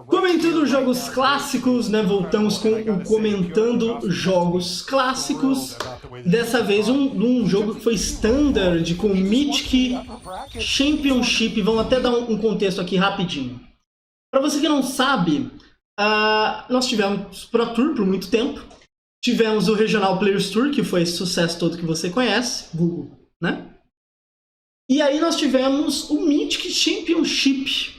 Comentando jogos clássicos, né? Voltamos com o Comentando Jogos Clássicos. Dessa vez um jogo que foi standard com Mythic Championship. Vamos até dar um contexto aqui rapidinho. Para você que não sabe, nós tivemos Pro Tour por muito tempo. Tivemos o Regional Players Tour, que foi esse sucesso todo que você conhece, Google, né? E aí nós tivemos o Mythic Championship,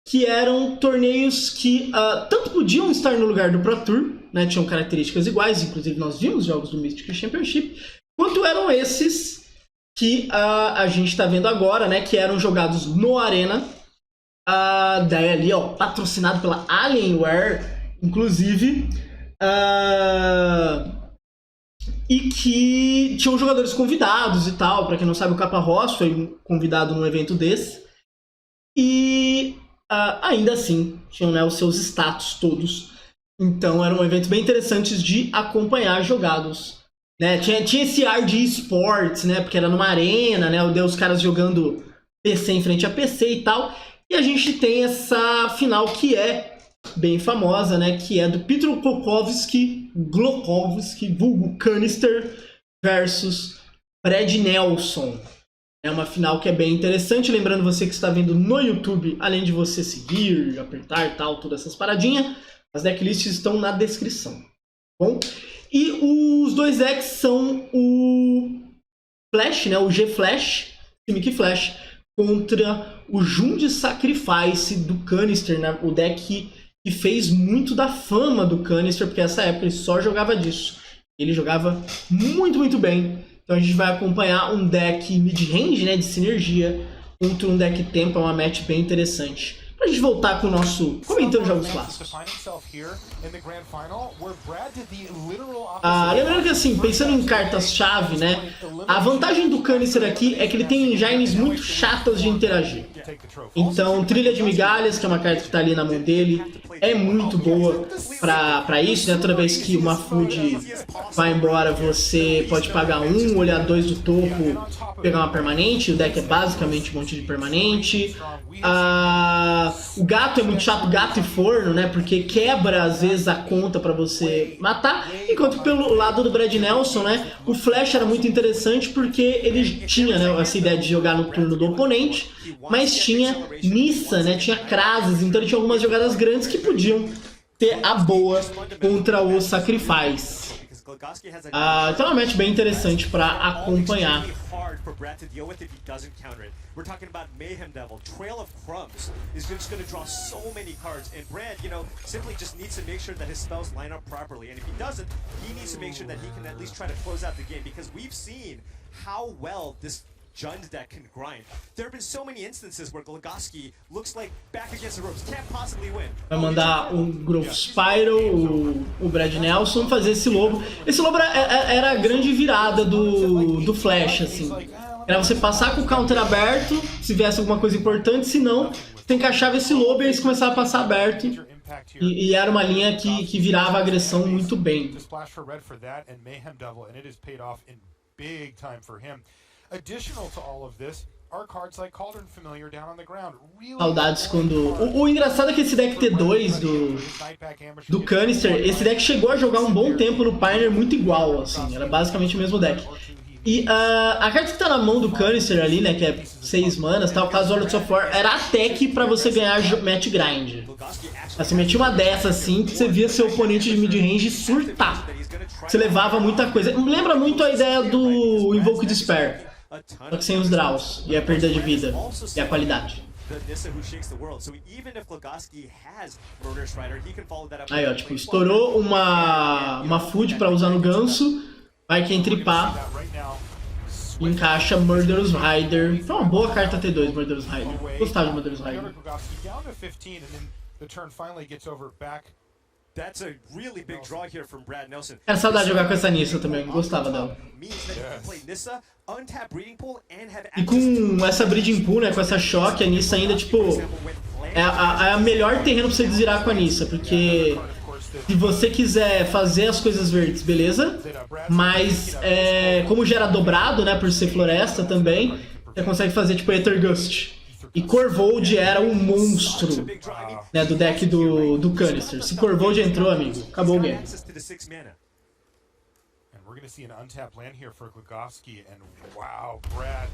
que eram torneios que tanto podiam estar no lugar do Pro Tour, né, tinham características iguais, inclusive nós vimos jogos do Mythic Championship, quanto eram esses que a gente está vendo agora, né, que eram jogados no Arena, daí ali, ó, patrocinado pela Alienware, inclusive, e que tinham jogadores convidados e tal. Pra quem não sabe, o Capa Ross foi convidado num evento desse. E ainda assim, tinham, né, os seus status todos. Então era um evento bem interessante de acompanhar jogados, né? Tinha esse ar de esportes, né? Porque era numa arena, né? Os caras jogando PC em frente a PC e tal. E a gente tem essa final que é bem famosa, né? Que é do Peter Glokowski, vulgo Kanister, versus Brad Nelson. É uma final que é bem interessante. Lembrando você que está vendo no YouTube, além de você seguir, apertar e tal, todas essas paradinhas, as decklists estão na descrição. Bom? E os dois decks são o Flash, né? O G-Flash, Mythic Flash, contra o Jund Sacrifice do Kanister, né? O deck que fez muito da fama do Kanister, porque nessa época ele só jogava disso. Ele jogava muito, muito bem. Então a gente vai acompanhar um deck mid-range, né, de sinergia, contra um deck tempo. É uma match bem interessante. Pra gente voltar com o nosso Comentando Jogos Clássicos. Lembrando que assim, pensando em cartas-chave, né, a vantagem do Kanister aqui é que ele tem engines muito chatas de interagir. Então, Trilha de Migalhas, que é uma carta que tá ali na mão dele, é muito boa pra isso, né? Toda vez que uma food vai embora, você pode pagar um, olhar dois do topo, pegar uma permanente. O deck é basicamente um monte de permanente. O gato é muito chato, gato e forno, né? Porque quebra às vezes a conta pra você matar. Enquanto pelo lado do Brad Nelson, né? O Flash era muito interessante porque ele tinha, né, essa ideia de jogar no turno do oponente, mas tinha Nissa, né? Tinha Krasis, então ele tinha algumas jogadas grandes que podiam ter a boa contra o Sacrifice. Então é uma match bem interessante para acompanhar. Jund deck can grind. There have been so many instances where Glogowski looks like back against the ropes, can't possibly win. Vai mandar um Growth Spiral, o Brad Nelson, fazer esse lobo. Esse lobo era a grande virada do Flash, assim. Era você passar com o counter aberto, se viesse alguma coisa importante, se não, você encaixava esse lobo e eles começavam a passar aberto. E era uma linha que virava a agressão muito bem. Saudades quando... O engraçado é que esse deck T2 do Kanister, esse deck chegou a jogar um bom tempo no Pioneer muito igual, assim, era basicamente o mesmo deck. E a carta que tá na mão do Kanister ali, né, que é 6 manas, tal, caso Lords of War, era a tech pra você ganhar match grind. Assim, metia uma dessa assim, que você via seu oponente de mid-range surtar. Você levava muita coisa. Lembra muito a ideia do Invoke Despair, só que sem os draws, e a perda de vida, e a qualidade. Aí, ó, tipo, estourou uma food pra usar no ganso, vai que tripar, e encaixa Murderous Rider. Foi uma boa carta T2, Murderous Rider. Gostava de Murderous Rider. Era saudade de jogar com essa Nissa também, gostava dela. E com essa Breeding Pool, né, com essa choque, a Nissa ainda, tipo, é a melhor terreno pra você desvirar com a Nissa, porque se você quiser fazer as coisas verdes, beleza, mas como gera dobrado, né, por ser floresta também, você consegue fazer, tipo, Ether Gust. E Corvold era um monstro, né, do deck do Kanister. Se Corvold entrou, amigo, acabou o game. We're going to see an untapped land here for Glogowski, and wow, Brad.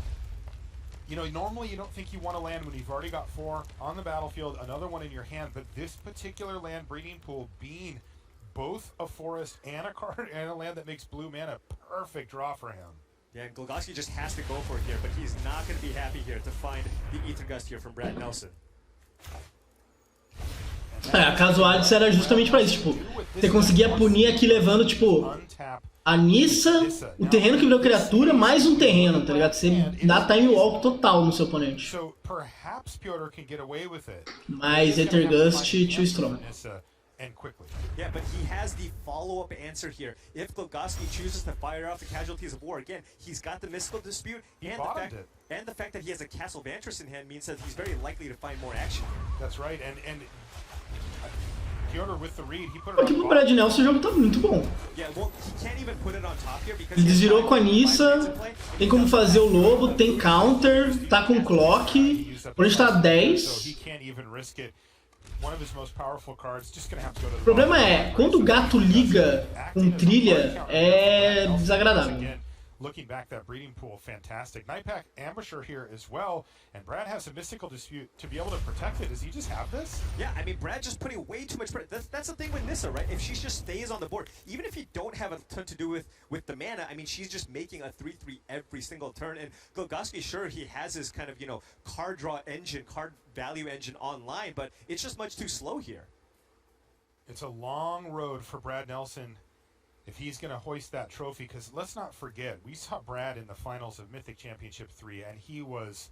You know, normally you don't think you want to land when you've already got 4 on the battlefield, another one in your hand, but this particular land breeding pool being both a forest and a card and a land that makes blue mana, perfect draw for him. Yeah, and Glogowski just has to go for it here, but he's not going to be happy here to find the Ether Gust here from Brad Nelson. A Casuality era justamente pra isso, tipo, você conseguia punir aqui levando, tipo, a Nissa, o terreno que virou criatura, mais um terreno, tá ligado? Você dá time walk total no seu oponente. Mas Ether Gust, too strong. Yeah, but he has the follow-up answer here. If Glogowski chooses to fire off the Casualties of War, again, he's got the Mystical Dispute, and the fact that he has a Castle Vantress in hand means that he's very likely to find more action. That's right, and Aqui pro Brad Nelson o jogo tá muito bom. Ele desvirou com a Nissa, tem como fazer o lobo, tem counter, tá com clock, por onde tá 10. O problema é, quando o gato liga com trilha, é desagradável. Looking back, that breeding pool, fantastic. Nightpack Ambusher here as well, and Brad has a Mystical Dispute to be able to protect it. Does he just have this? Yeah, I mean, Brad just putting way too much pressure. That's the thing with Nissa, right? If she just stays on the board, even if you don't have a ton to do with the mana, I mean, she's just making a 3/3 every single turn. And Glogowski, sure, he has his kind of, you know, card draw engine, card value engine online, but it's just much too slow here. It's a long road for Brad Nelson if he's going to hoist that trophy, because let's not forget, we saw Brad in the finals of Mythic Championship 3, and he was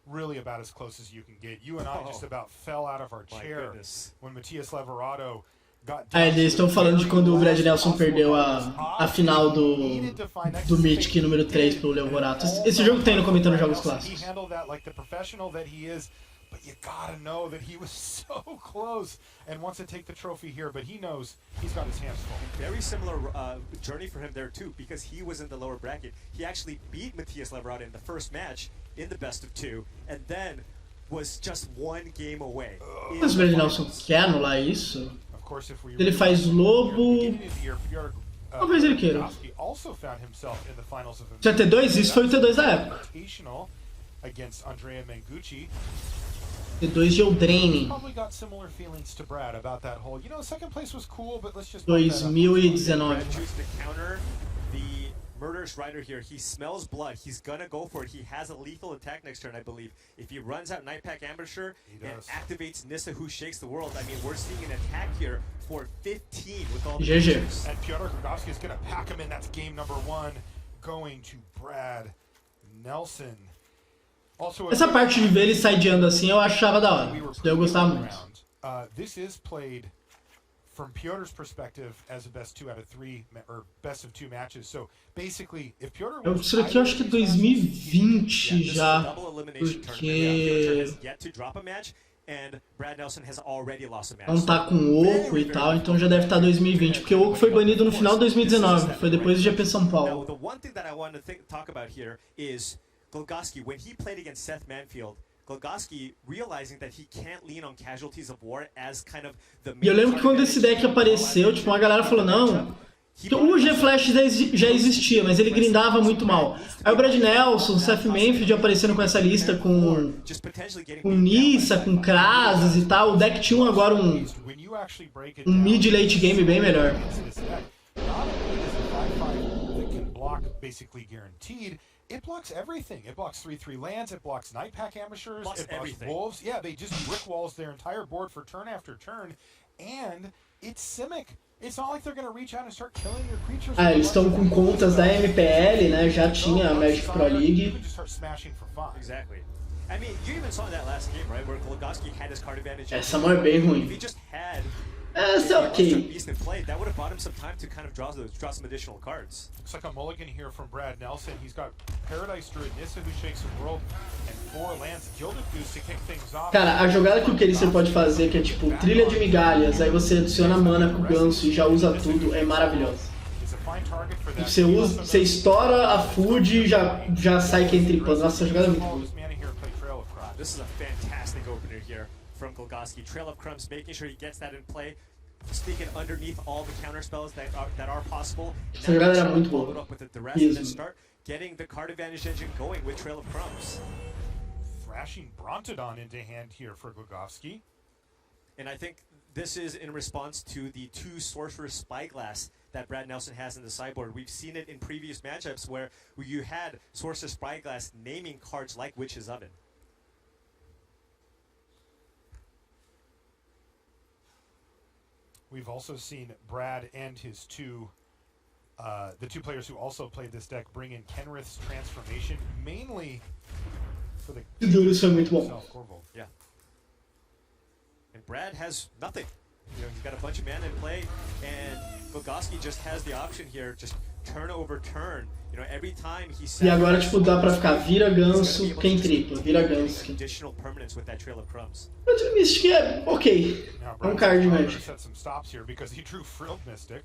really about as close as you can get. You and I just about fell out of our chair when Matias Leverado got down. Eles estão falando de quando o Brad Nelson perdeu a final do Mythic número 3 pro Leovorato. Esse jogo tem no Comentando Jogos Clássicos. But you gotta know that he was so close and wants to take the trophy here, but he knows he's got his hands full. Very similar journey for him there too, because he was in the lower bracket. He actually beat Matias Leverado in the first match in the best of 2, and then was just 1 game away. Mas o Brad Nelson quer anular isso? Ele faz lobo. Talvez ele queira. Já T2? Isso foi o T2 da época. Against Andrea Mengucci. T2 de Eldraine. 2019. Murderous Rider here, he smells blood, he's gonna go for it, he has a lethal attack next turn, I believe. If he runs out Nightpack Ambusher and activates Nissa, who shakes the world, I mean, we're seeing an attack here for 15 with all the GG. And Pyotr Glogowski is gonna pack him in, that's game number 1, going to Brad Nelson. Essa parte de ver ele sideando assim eu achava da hora. Eu gostava muito. This is played from Pyotr's perspective as a best 2 out of 3 or best of 2 matches. So basically, if Pyotr isso daqui eu acho que é 2020 já, porque não tá com Oco e tal, então já deve estar 2020, porque o Oco foi banido no final de 2019, foi depois do GP São Paulo. Glogowski, when he played against Seth Manfield, Glogowski realizing that he can't lean on Casualties of War as kind of the main. E eu lembro que quando esse deck apareceu, tipo, uma galera falou, não, o G-Flash já existia, mas ele grindava muito mal. Aí o Brad Nelson, o Seth Manfield aparecendo com essa lista com Nissa, com Krasis e tal, o deck tinha agora um mid-late game bem melhor. It blocks everything. It blocks 3/3 lands, it blocks Nightpack Ambushers, it blocks Wolves. Yeah, they just brick walls their entire board for turn after turn. And it's Simic. It's not like they're going to reach out and start killing your creatures. Eles estão com contas da MPL, né? Já tinha a Magic Pro League. Exactly. I mean, you even saw that last game, right? Where Glogowski had his card advantage. Essa mão é bem ruim. If he just had essa é ok. That would have bought him some time to kind of draw some additional cards. Looks like a mulligan here from Brad Nelson. He's got Paradise Druid, Nissa who shakes the world, and 4 lands, Gilded Goose to kick things off. Cara, a jogada que o Kanister pode fazer, que é tipo trilha de migalhas, aí você adiciona mana com o ganso e já usa tudo, é maravilhosa. Você estoura a food e já sai quem tripando. Nossa, essa jogada é muito boa. from Golgoski. Trail of Crumbs, making sure he gets that in play, sneaking underneath all the counter spells that are possible. Essa jogada era muito Follow boa. it up with the duress and then start getting the card advantage engine going with Trail of Crumbs. Thrashing Brontodon into hand here for Golgoski. And I think this is in response to the 2 Sorcerer Spyglass that Brad Nelson has in the sideboard. We've seen it in previous matchups where you had Sorcerer Spyglass naming cards like Witch's Oven. We've also seen Brad and his the 2 players who also played this deck bring in Kenrith's Transformation, mainly for the Duros foi muito bom. Corvo. Yeah. And Brad has nothing. You know, he's got a bunch of mana in play, and Golgoski just has the option here, just turn over turn. You know, every time he E agora, tipo, dá pra ficar vira ganso, quem tripla, vira ganso. Additional permanence with that Trail of Crumbs. Mas o Mystic é ok. É um card Magic. Set some stops here because he drew Frilled Mystic.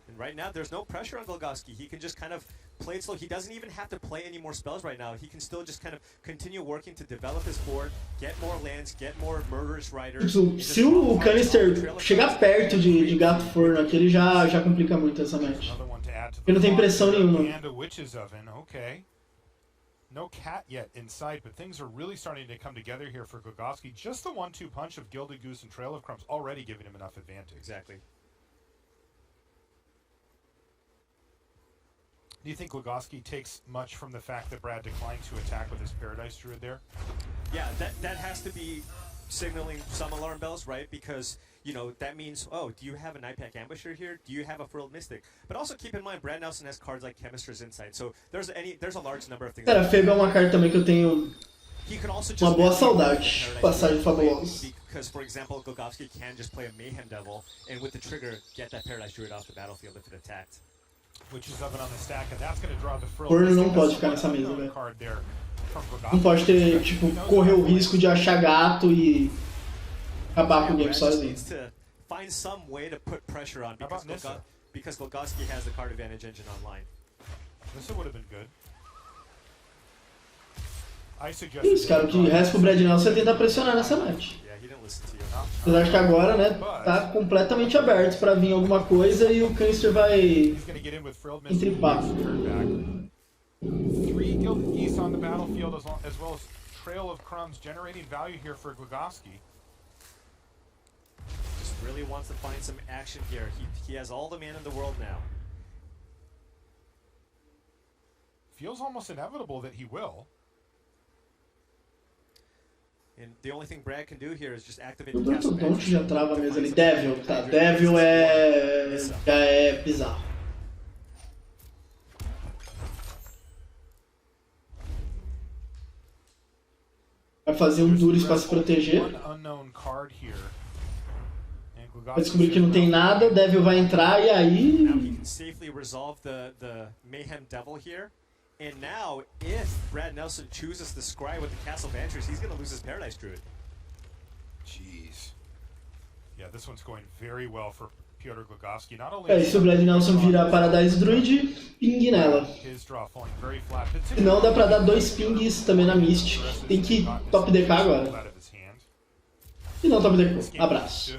And right now, there's no pressure on Golgoski. He can just kind of play it slow. He doesn't even have to play any more spells right now. He can still just kind of continue working to develop his board, get more lands, get more Murderous Riders. Se o Kanister chegar perto de Gato Forno aqui, ele já complica muito essa match. Ele não tem pressão nenhuma. And a Witch's Oven, okay. No cat yet in sight, but things are really starting to come together here for Golgoski. Just the 1-2 punch of Gilded Goose and Trail of Crumbs already giving him enough advantage. Exactly. Do you think Golgoski takes much from the fact that Brad declined to attack with his Paradise Druid there? Yeah, that has to be signaling some alarm bells, right? Because, you know, that means, oh, do you have a Nightpack Ambusher here? Do you have a Frilled Mystic? But also keep in mind, Brad Nelson has cards like Chemister's Insight. So there's a large number of things. Cara, Febo é uma carta também que eu tenho uma boa saudade. Passagem fabulosa. Because, for example, Golgoski can just play a Mayhem Devil, and with the trigger, get that Paradise Druid off the battlefield if it attacked. Witch's Oven on the stack, and that's going to draw the Frilled Forno Mystic. não pode ficar nessa mesa, velho. Card there from Golgoski. Não pode ter, tipo, correr o risco de achar gato e acabar com o game Brad just sozinho. needs to find some way to put pressure on because Golgoski has the card advantage engine online. This would have been good. I suggest Isso, cara, o que resta pro Brad Nelson é tentar pressionar nessa match. Yeah, he didn't listen to you. Apesar de que agora, né, tá completamente aberto pra vir alguma coisa e o Kanister vai entripar. 3 Gilded Geese on the battlefield as well as Trail of Crumbs generating value here for Golgoski. Just really wants to find some action here. He has all the mana in the world now. Feels almost inevitable that he will. And the only thing Brad can do here is just activate O the Castle Don't Magic. já trava a mesa ali. Devil, tá. Devil já é bizarro. Vai fazer um Duris pra se proteger. Vai descobrir que não tem nada, Devil vai entrar e aí... Now he can safely resolve the Mayhem Devil here. And now, if Brad Nelson chooses to scry with the Castle Vantress, he's going to lose his Paradise Druid. Jeez. Yeah, this one's going very well for Pyotr Golgoski. Not only É, se o Brad Nelson virar Paradise Druid, ping nela. his draw falling very flat. Se não, dá pra dar 2 pings também na Mystic. Tem que top DK agora. E não top DK. Abraço.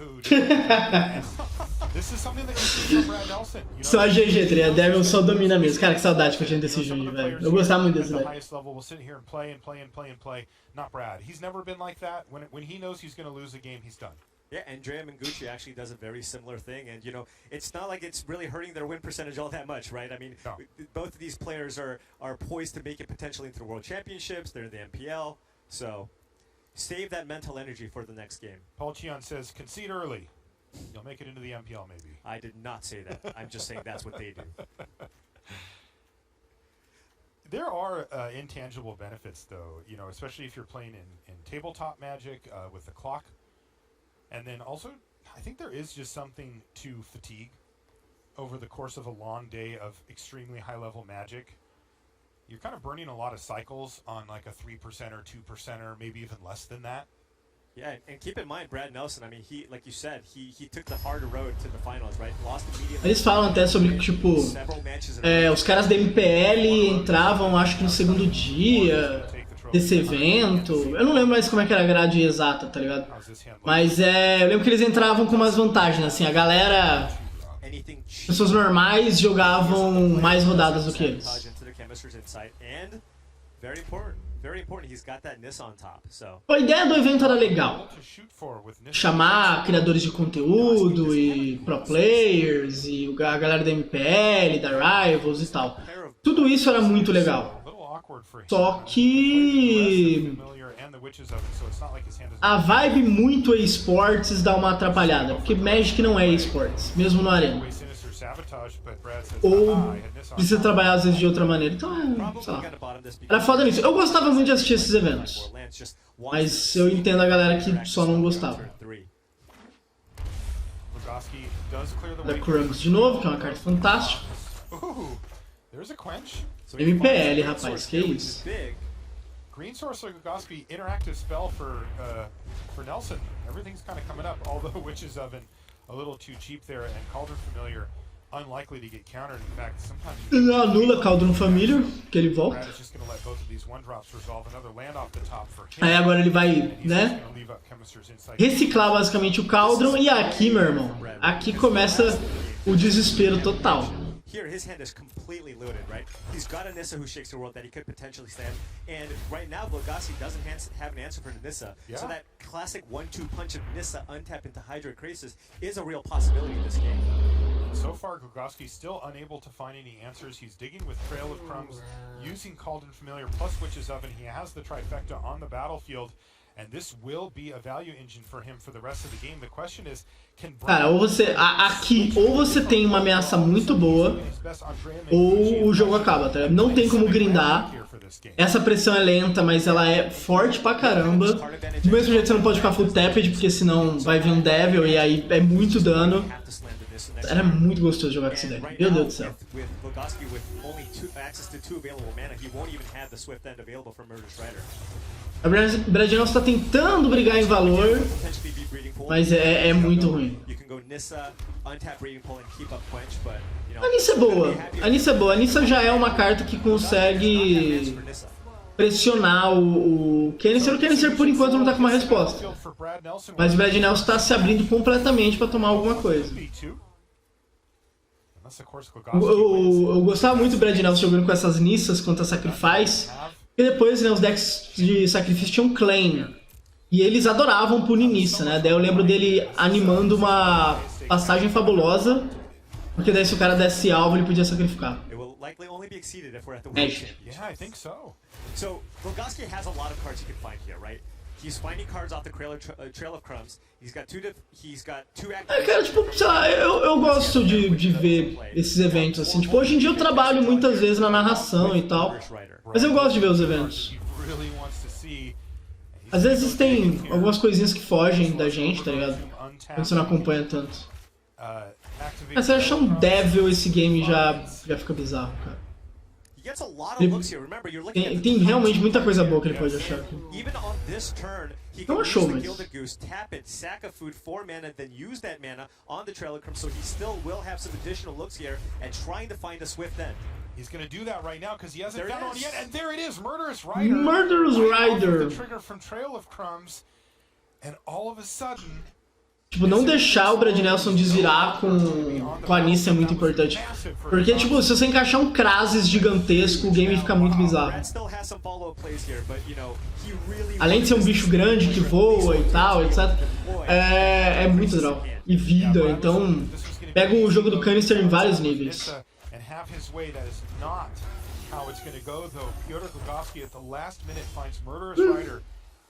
This is something that you see from Brad Nelson. Só a GG, tá? Devil só domina mesmo. Cara, que saudade que eu tinha desse jogo, velho. Eu gostava muito desse deck. Will sit here and play. Not Brad. He's never been like that. When he knows he's going to lose a game, he's done. Yeah, Andrea Mengucci actually does a very similar thing, and you know, it's not like it's really hurting their win percentage all that much, right? I mean, No. both of these players are poised to make it potentially into the World Championships. They're in the MPL, so save that mental energy for the next game. Paul Cheon says, concede early. You'll make it into the MPL, maybe. I did not say that. I'm just saying that's what they do. There are intangible benefits, though, you know, especially if you're playing in tabletop Magic with the clock. And then also, I think there is just something to fatigue over the course of a long day of extremely high-level Magic. You're kind of burning a lot of cycles on like a 3% or 2% or maybe even less than that. Yeah, and keep in mind, Brad Nelson, I mean, he, like you said, he took the harder road to the finals, right? Lost immediately. Eles falam até sobre que, tipo, os caras da MPL entravam, acho que no segundo dia desse evento. Eu não lembro mais como é que era a grade exata, tá ligado? Mas eu lembro que eles entravam com umas vantagens, assim, a galera... Pessoas normais jogavam mais rodadas do que eles. A ideia do evento era legal. Chamar criadores de conteúdo e pro players e a galera da MPL, da Rivals e tal. Tudo isso era muito legal. Só que a vibe muito esportes dá uma atrapalhada, porque Magic não é esportes, mesmo no Arena. Ou precisa trabalhar às vezes de outra maneira. Então, sei lá. Era foda nisso. Eu gostava muito de assistir esses eventos. Mas eu entendo a galera que só não gostava. Da Krunks de novo, que é uma carta fantástica. MPL, rapaz, que isso? Green Sorcerer Gogoski, interactive spell for Nelson. Everything's kind of coming up, although Witch's Oven a little too cheap there, and Cauldron Familiar unlikely to get countered. In fact, sometimes ele anula Cauldron Familiar, que ele volta. Aí agora ele vai, né, reciclar basicamente o Cauldron, e aqui, meu irmão, aqui começa o desespero total. Here, his hand is completely loaded, right? He's got a Nissa who shakes the world that he could potentially stand, and right now, Glogossi doesn't have an answer for Nissa, so that classic 1-2 punch of Nissa untap into Hydra Krasis is a real possibility in this game. So far, Glogosski's still unable to find any answers. He's digging with Trail of Crumbs, using Cauldron Familiar plus Witch's Oven. He has the trifecta on the battlefield, and this will be a value engine for him for the rest of the game. The question is, cara, ou você aqui ou você tem uma ameaça muito boa, ou o jogo acaba, tá? Não tem como grindar. Essa pressão é lenta, mas ela é forte pra caramba. Do mesmo jeito você não pode ficar full tapped, porque senão vai vir um Devil e aí é muito dano. Era muito gostoso jogar com esse deck, meu Deus do céu. A Brad Nelson tá tentando brigar em valor, mas é muito ruim. A Nissa é boa, a Nissa é boa. A Nissa já é uma carta que consegue pressionar o Kanister. O Kanister por enquanto não tá com uma resposta, mas o Brad Nelson tá se abrindo completamente pra tomar alguma coisa. Eu gostava muito do Brad Nelson jogando com essas Nissas contra Sacrifice. E depois, né, os decks de sacrifício tinham Claim. E eles adoravam punir Nissa, né? Daí eu lembro dele animando uma passagem fabulosa, porque daí se o cara desse alvo, ele podia sacrificar. Magic. Yeah, I think so. So, Glogosski has a lot of cards he can find here, right? He's finding cards off the Trail of Crumbs. He's got two active... Cara, tipo, sei lá, eu gosto de ver esses eventos, assim. Tipo, hoje em dia eu trabalho muitas vezes na narração e tal, mas eu gosto de ver os eventos. Às vezes tem algumas coisinhas que fogem da gente, tá ligado? Quando você não acompanha tanto. Mas você achar um Devil esse game já fica bizarro, cara. Tem realmente muita coisa boa que ele pode achar aqui. Não achou, mas... He's going to do that right now because he hasn't found one yet, and there it is, Murderous Rider. Murderous Rider. The trigger from Trail of Crumbs, and all of a sudden. Tipo, não deixar o Brad Nelson desvirar com a Nissa é muito importante. Porque, tipo, se você encaixar um Krasis gigantesco, o game fica muito bizarro. Além de ser um bicho grande que voa e tal, etc. É muito draw. E vida, então pega o jogo do Kanister em vários níveis. Have his way, that is not how it's going to go, though. Pyotr Glogosski at the last minute finds Murderous Rider,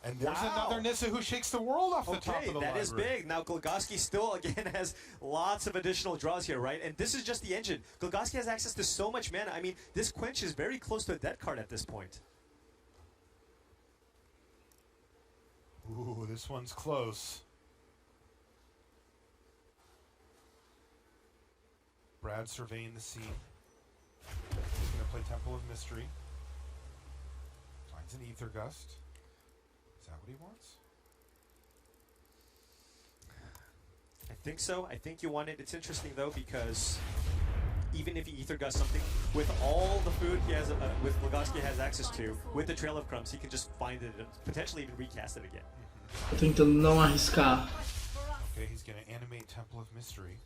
and there's another Nissa who shakes the world off the top of the library. That is big. Now Glogosski still, again, has lots of additional draws here, right? And this is just the engine. Glogosski has access to so much mana. I mean, this Quench is very close to a dead card at this point. Ooh, this one's close. Brad surveying the scene. He's going to play Temple of Mystery. Finds an Ether Gust. Is that what he wants? think so. I think you want it. It's interesting though because even if he Ether Gust something, with all the food he has, with Glogowski has access to, with the Trail of Crumbs, he can just find it and potentially even recast it again. Tô tentando não arriscar Okay, he's gonna animate Temple of Mystery.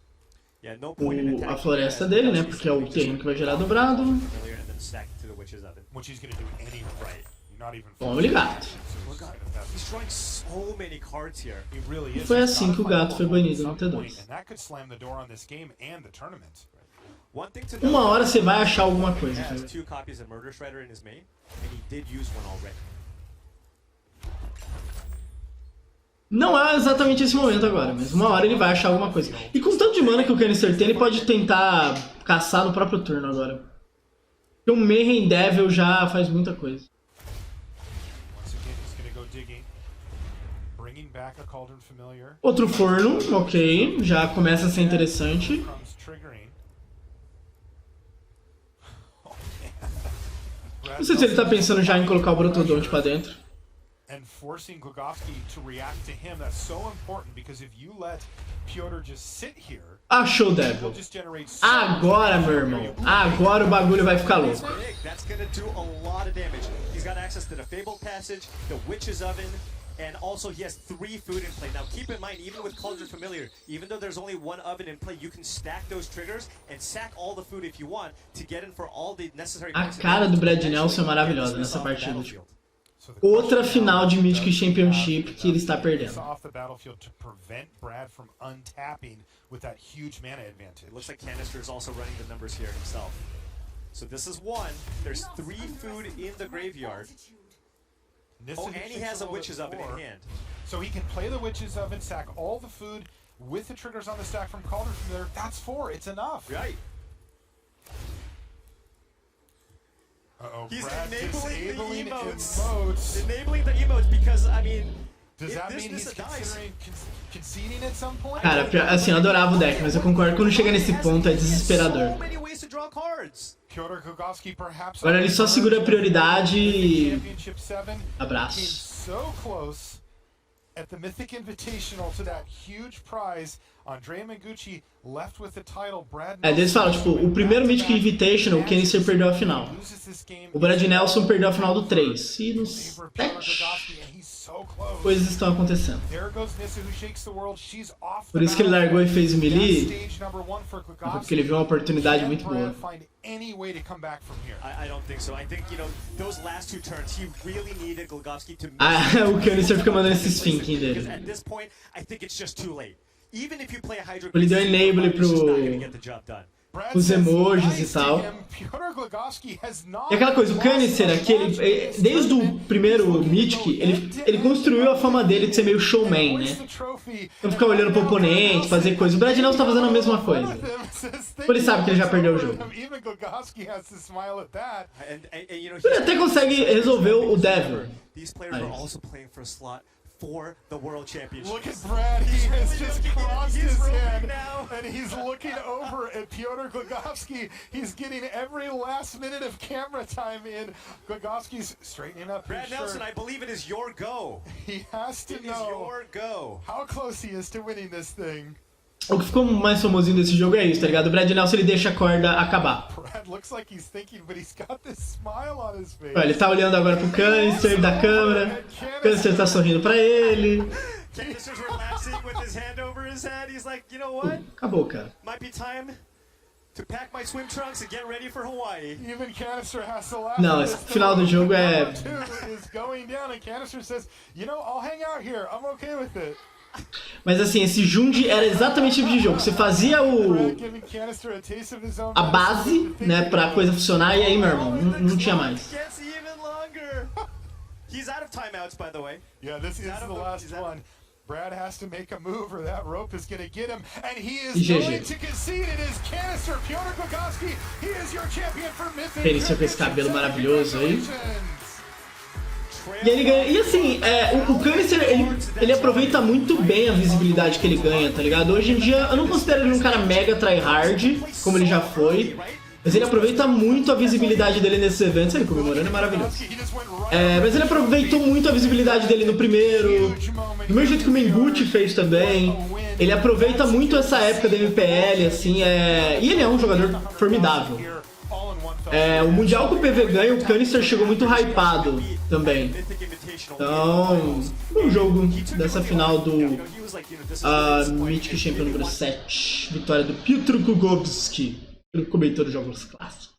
Yeah, no point in attacking a floresta dele, né? Porque é o terreno que vai gerar dobrado. earlier and then stack it to the Witch's Oven. Which he's gonna do anyway. Right. You're not even. Bom, ele gato. He's drawing so many cards here. He really is. Foi assim que o gato foi banido no T2. And that could slam the door on this game and the tournament. One thing to Uma note, hora você vai achar alguma he coisa, has cara. 2 copies of Murder Shredder in his main, and he did use one already. Não é exatamente esse momento agora, mas uma hora ele vai achar alguma coisa. E com tanto de mana que o Kanister tem, ele pode tentar caçar no próprio turno agora. Porque o Mayhem Devil já faz muita coisa. Once again, he's gonna go digging, bringing back a Cauldron Familiar. Outro forno, ok. Já começa a ser interessante. Crumbs triggering. Oh, man. Não sei se ele tá pensando já em colocar o Brotodonte pra dentro. And forcing Glogowski to react to him, that's so important because if you let Pyotr just sit here, Achou o he'll Devil. just generate so Agora, meu irmão. Agora o bagulho vai ficar louco. Big. That's gonna do a lot of damage. He's got access to the Fabled Passage, the Witch's Oven, and also he has 3 food in play. Now keep in mind, even with Cauldron Familiar, even though there's only 1 oven in play, you can stack those triggers and sack all the food if you want to get in for all the necessary A points. cara do Brad Nelson é maravilhosa nessa partida. Tipo, So the outra question final de now Mythic is, Championship que ele está this perdendo. off the battlefield to prevent Brad from untapping with that huge mana advantage. It looks like Kanister is also running the numbers here himself. So this is 1. There's 3 food in the graveyard. Nissa Oh, and he has a Witch's Oven in hand. So he can play the Witch's Oven, stack all the food with the triggers on the stack from Cauldron from there. That's 4. It's enough. Right. Uh-oh, He's Brad enabling disabling the emotes. emotes. Enabling the emotes because, I mean, Does if that this mean he's Nissa dies, considering conceding at some point? Cara, assim, eu adorava o deck, mas eu concordo que quando chega nesse ponto é desesperador. so many ways to draw cards. Pyotr Glogowski perhaps Agora ele só segura a prioridade e Championship 7 came abraço. so close at the Mythic Invitational to that huge prize. Andrea Mengucci left with the title. Brad É, eles falam, tipo, o primeiro Mythic Invitational, o Kanister perdeu a final. O Brad Nelson perdeu a final do 3. E no 7, coisas estão acontecendo. Por isso que ele largou e fez o melee, porque ele viu uma oportunidade muito boa. I don't think so. I think, you know, those last 2 turns, he really needed Glogowski to Ah, o Kanister fica mandando esses thinking because dele. at this point, I think it's just too late. Even if you play a Hydro Ele deu Beast, enable it's just not pro- gonna get the job done. Os emojis e tal. E aquela coisa, o Kanister aqui, desde o primeiro Mythic, ele construiu a fama dele de ser meio showman, né? Então ficar olhando pro oponente, fazer coisa. O Brad Nelson tá fazendo a mesma coisa. Ele sabe que ele já perdeu o jogo. You know, Ele até consegue resolver o Devil. these players are also playing for a slot for the World Championship. Look at Brad, he has just crossed his hand now. and he's looking over at Pyotr Glogowski. He's getting every last minute of camera time in. Glogowski's straightening up Brad his Nelson, shirt. I believe it is your go. He has to It is know your go. how close he is to winning this thing. O que ficou mais famosinho desse jogo é isso, tá ligado? O Brad Nelson ele deixa a corda acabar. Brad looks like he's thinking, but he's got this smile on his face. Olha, ele tá olhando agora pro Kanister da câmera. O Kanister tá sorrindo pra ele. Kanister's relaxing with his hand over his head. He's like, you know what? Acabou, cara. Might be time to pack my swim trunks and get ready for Hawaii. Even Kanister has to laugh. Não, at esse this. final do jogo é... Number 2 is going down and Kanister says, you know, I'll hang out here. I'm okay with it. Mas assim, esse Jund era exatamente o tipo de jogo. Você fazia a base, né, pra coisa funcionar e aí, meu irmão, não tinha mais. Gets even longer. He's out of timeouts, by the way. Yeah, this is the last one. Brad has to make a move or that rope is going to get him, and he is going to concede. It is Kanister, Pyotr Glogowski. He is your champion for Mythic. Kanister com esse cabelo maravilhoso aí. E ele ganha. E assim, o Kanister, ele aproveita muito bem a visibilidade que ele ganha, tá ligado? Hoje em dia, eu não considero ele um cara mega tryhard, como ele já foi. Mas ele aproveita muito a visibilidade dele nesses eventos. Aí, comemorando é maravilhoso. Mas ele aproveitou muito a visibilidade dele no primeiro. Do mesmo jeito que o Mengucci fez também. Ele aproveita muito essa época da MPL, assim, E ele é um jogador formidável. O Mundial com o PV ganha, o Kanister chegou muito hypado também. Então, um jogo dessa final do Mythic Champion número 7. Vitória do Piotr Gugowski, pelo comentário dos Jogos Clássicos.